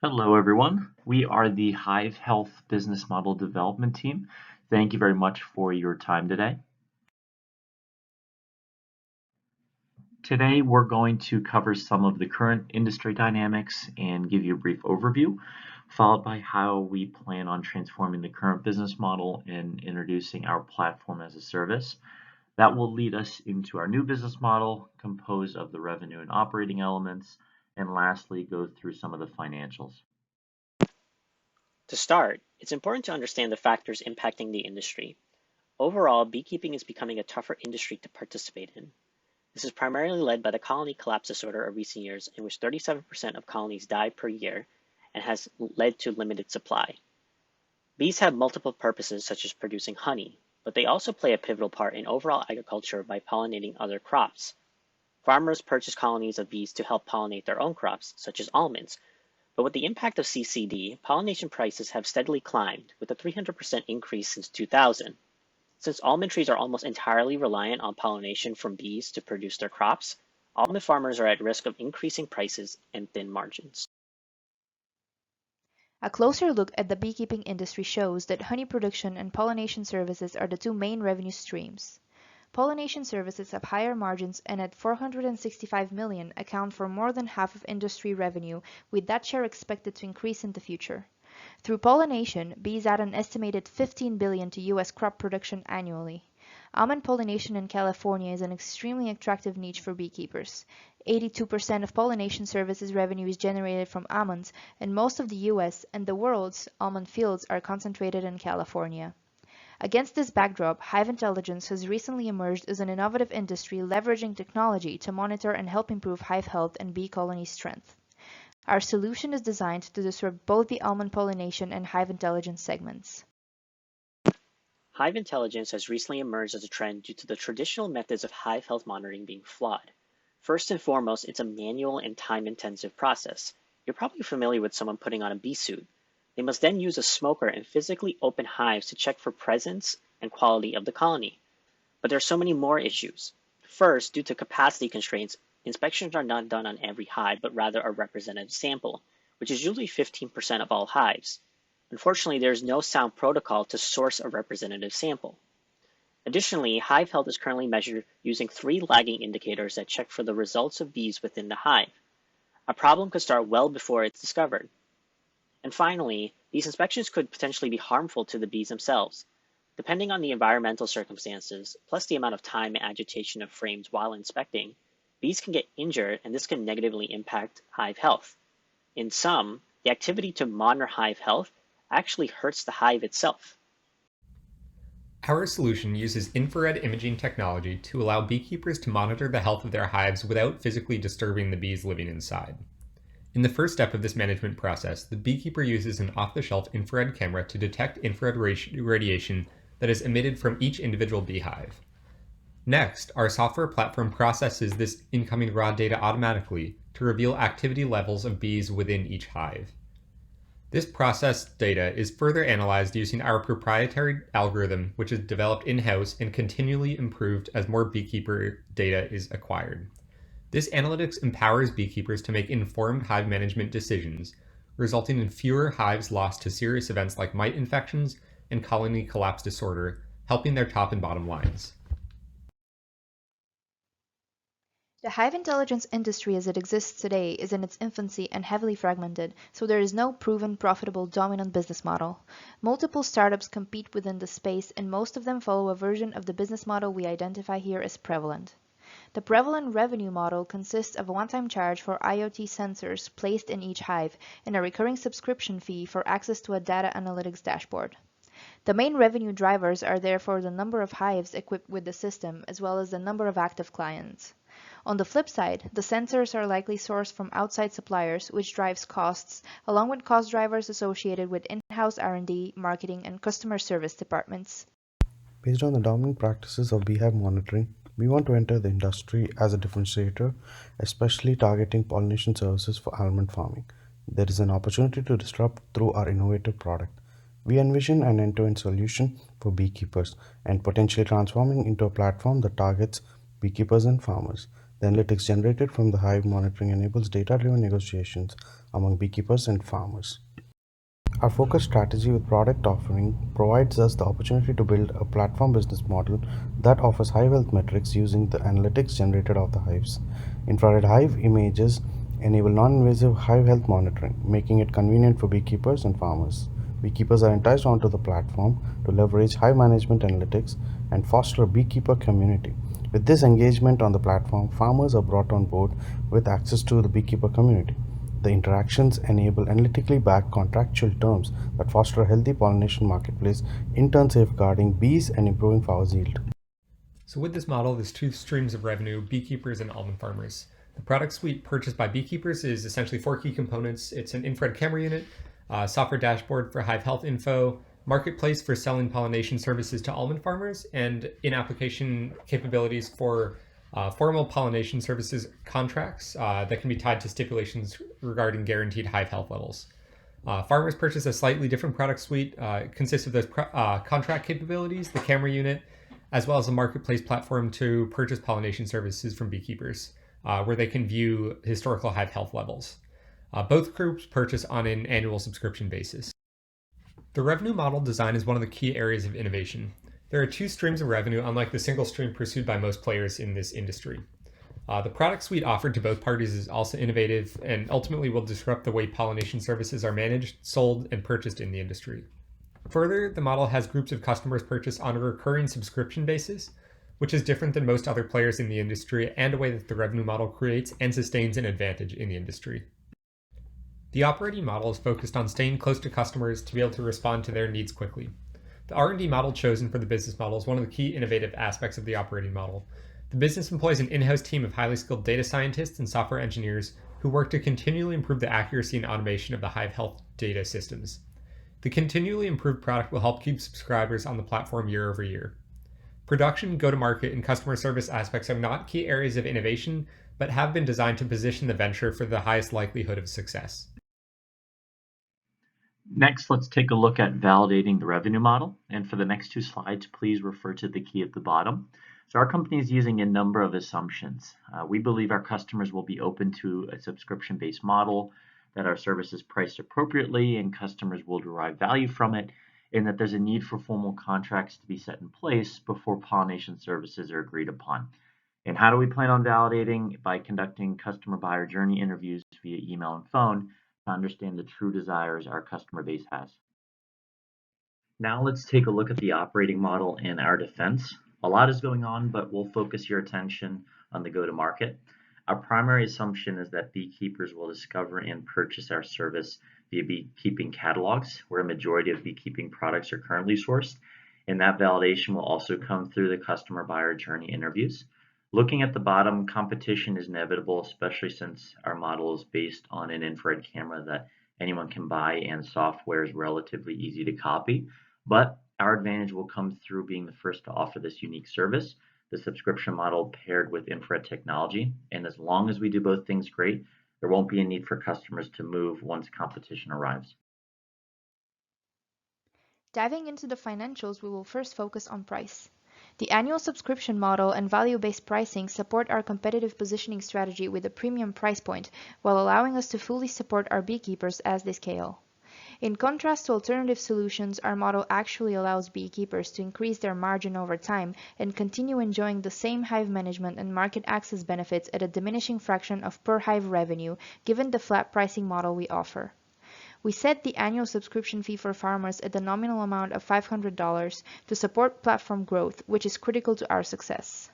Hello, everyone. We are the Hive Health Business Model Development Team. Thank you very much for your time today. Today, we're going to cover some of the current industry dynamics and give you a brief overview, followed by how we plan on transforming the current business model and introducing our platform as a service. That will lead us into our new business model, composed of the revenue and operating elements, and lastly, go through some of the financials. To start, it's important to understand the factors impacting the industry. Overall, beekeeping is becoming a tougher industry to participate in. This is primarily led by the colony collapse disorder of recent years, in which 37% of colonies die per year and has led to limited supply. Bees have multiple purposes, such as producing honey, but they also play a pivotal part in overall agriculture by pollinating other crops. Farmers purchase colonies of bees to help pollinate their own crops, such as almonds, but with the impact of CCD, pollination prices have steadily climbed, with a 300% increase since 2000. Since almond trees are almost entirely reliant on pollination from bees to produce their crops, almond farmers are at risk of increasing prices and thin margins. A closer look at the beekeeping industry shows that honey production and pollination services are the two main revenue streams. Pollination services have higher margins and at 465 million account for more than half of industry revenue, with that share expected to increase in the future. Through pollination, bees add an estimated 15 billion to US crop production annually. Almond pollination in California is an extremely attractive niche for beekeepers. 82% of pollination services revenue is generated from almonds, and most of the US and the world's almond fields are concentrated in California. Against this backdrop, Hive Intelligence has recently emerged as an innovative industry leveraging technology to monitor and help improve hive health and bee colony strength. Our solution is designed to disrupt both the almond pollination and Hive Intelligence segments. Hive intelligence has recently emerged as a trend due to the traditional methods of hive health monitoring being flawed. First and foremost, it's a manual and time-intensive process. You're probably familiar with someone putting on a bee suit. They must then use a smoker and physically open hives to check for presence and quality of the colony. But there are so many more issues. First, due to capacity constraints, inspections are not done on every hive, but rather a representative sample, which is usually 15% of all hives. Unfortunately, there is no sound protocol to source a representative sample. Additionally, hive health is currently measured using 3 lagging indicators that check for the results of bees within the hive. A problem could start well before it's discovered. And finally, these inspections could potentially be harmful to the bees themselves. Depending on the environmental circumstances, plus the amount of time and agitation of frames while inspecting, bees can get injured and this can negatively impact hive health. In sum, the activity to monitor hive health actually hurts the hive itself. Our solution uses infrared imaging technology to allow beekeepers to monitor the health of their hives without physically disturbing the bees living inside. In the first step of this management process, the beekeeper uses an off-the-shelf infrared camera to detect infrared radiation that is emitted from each individual beehive. Next, our software platform processes this incoming raw data automatically to reveal activity levels of bees within each hive. This processed data is further analyzed using our proprietary algorithm, which is developed in-house and continually improved as more beekeeper data is acquired. This analytics empowers beekeepers to make informed hive management decisions, resulting in fewer hives lost to serious events like mite infections and colony collapse disorder, helping their top and bottom lines. The hive intelligence industry as it exists today is in its infancy and heavily fragmented, so there is no proven profitable dominant business model. Multiple startups compete within the space, and most of them follow a version of the business model we identify here as prevalent. The prevalent revenue model consists of a one-time charge for IoT sensors placed in each hive and a recurring subscription fee for access to a data analytics dashboard. The main revenue drivers are therefore the number of hives equipped with the system as well as the number of active clients. On the flip side, the sensors are likely sourced from outside suppliers, which drives costs, along with cost drivers associated with in-house R&D, marketing, and customer service departments. Based on the dominant practices of beehive monitoring, we want to enter the industry as a differentiator, especially targeting pollination services for almond farming. There is an opportunity to disrupt through our innovative product. We envision an end-to-end solution for beekeepers and potentially transforming into a platform that targets beekeepers and farmers. The analytics generated from the Hive monitoring enables data-driven negotiations among beekeepers and farmers. Our focused strategy with product offering provides us the opportunity to build a platform business model that offers high health metrics using the analytics generated off the hives. Infrared hive images enable non-invasive hive health monitoring, making it convenient for beekeepers and farmers. Beekeepers are enticed onto the platform to leverage hive management analytics and foster a beekeeper community. With this engagement on the platform, farmers are brought on board with access to the beekeeper community. The interactions enable analytically backed contractual terms that foster a healthy pollination marketplace, in turn safeguarding bees and improving flowers yield. So with this model, there's two streams of revenue, beekeepers and almond farmers. The product suite purchased by beekeepers is essentially four key components. It's an infrared camera unit, software dashboard for hive health info, marketplace for selling pollination services to almond farmers, and in-application capabilities for formal pollination services contracts that can be tied to stipulations regarding guaranteed hive health levels. Farmers purchase a slightly different product suite. It consists of those contract capabilities, the camera unit, as well as a marketplace platform to purchase pollination services from beekeepers, where they can view historical hive health levels. Both groups purchase on an annual subscription basis. The revenue model design is one of the key areas of innovation. There are two streams of revenue, unlike the single stream pursued by most players in this industry. The product suite offered to both parties is also innovative and ultimately will disrupt the way pollination services are managed, sold, and purchased in the industry. Further, the model has groups of customers purchase on a recurring subscription basis, which is different than most other players in the industry and a way that the revenue model creates and sustains an advantage in the industry. The operating model is focused on staying close to customers to be able to respond to their needs quickly. The R&D model chosen for the business model is one of the key innovative aspects of the operating model. The business employs an in-house team of highly skilled data scientists and software engineers who work to continually improve the accuracy and automation of the hive health data systems. The continually improved product will help keep subscribers on the platform year over year. Production, go-to-market, and customer service aspects are not key areas of innovation, but have been designed to position the venture for the highest likelihood of success. Next, let's take a look at validating the revenue model. And for the next two slides, please refer to the key at the bottom. So our company is using a number of assumptions. We believe our customers will be open to a subscription-based model, that our service is priced appropriately and customers will derive value from it, and that there's a need for formal contracts to be set in place before pollination services are agreed upon. And how do we plan on validating? By conducting customer buyer journey interviews via email and phone to understand the true desires our customer base has. Now let's take a look at the operating model and our defense. A lot is going on, but we'll focus your attention on the go-to-market. Our primary assumption is that beekeepers will discover and purchase our service via beekeeping catalogs, where a majority of beekeeping products are currently sourced, and that validation will also come through the customer buyer journey interviews. Looking at the bottom, competition is inevitable, especially since our model is based on an infrared camera that anyone can buy and software is relatively easy to copy. But our advantage will come through being the first to offer this unique service, the subscription model paired with infrared technology. And as long as we do both things great, there won't be a need for customers to move once competition arrives. Diving into the financials, we will first focus on price. The annual subscription model and value-based pricing support our competitive positioning strategy with a premium price point, while allowing us to fully support our beekeepers as they scale. In contrast to alternative solutions, our model actually allows beekeepers to increase their margin over time and continue enjoying the same hive management and market access benefits at a diminishing fraction of per hive revenue, given the flat pricing model we offer. We set the annual subscription fee for farmers at the nominal amount of $500 to support platform growth, which is critical to our success.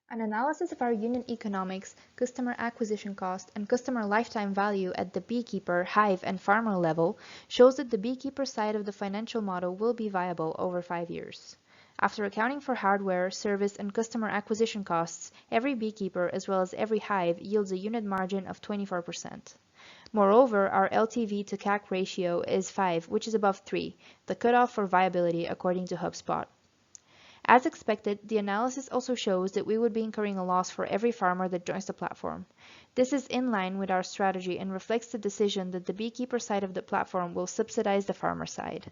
An analysis of our unit economics, customer acquisition cost, and customer lifetime value at the beekeeper, hive, and farmer level shows that the beekeeper side of the financial model will be viable over 5 years. After accounting for hardware, service, and customer acquisition costs, every beekeeper as well as every hive yields a unit margin of 24%. Moreover, our LTV to CAC ratio is 5, which is above 3, the cutoff for viability according to HubSpot. As expected, the analysis also shows that we would be incurring a loss for every farmer that joins the platform. This is in line with our strategy and reflects the decision that the beekeeper side of the platform will subsidize the farmer side.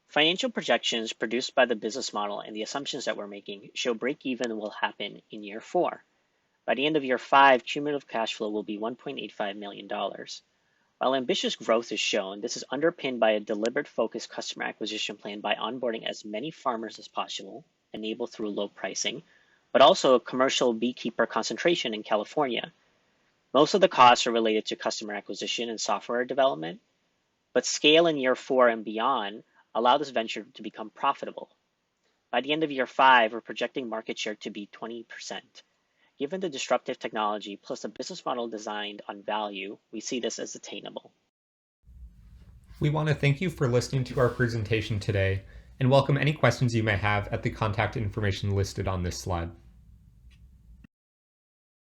Financial projections produced by the business model and the assumptions that we're making show break-even will happen in year 4. By the end of year 5, cumulative cash flow will be $1.85 million. While ambitious growth is shown, this is underpinned by a deliberate focused customer acquisition plan by onboarding as many farmers as possible, enabled through low pricing, but also a commercial beekeeper concentration in California. Most of the costs are related to customer acquisition and software development, but scale in year 4 and beyond allow this venture to become profitable. By the end of year 5, we're projecting market share to be 20%. Given the disruptive technology plus a business model designed on value, we see this as attainable. We want to thank you for listening to our presentation today and welcome any questions you may have at the contact information listed on this slide.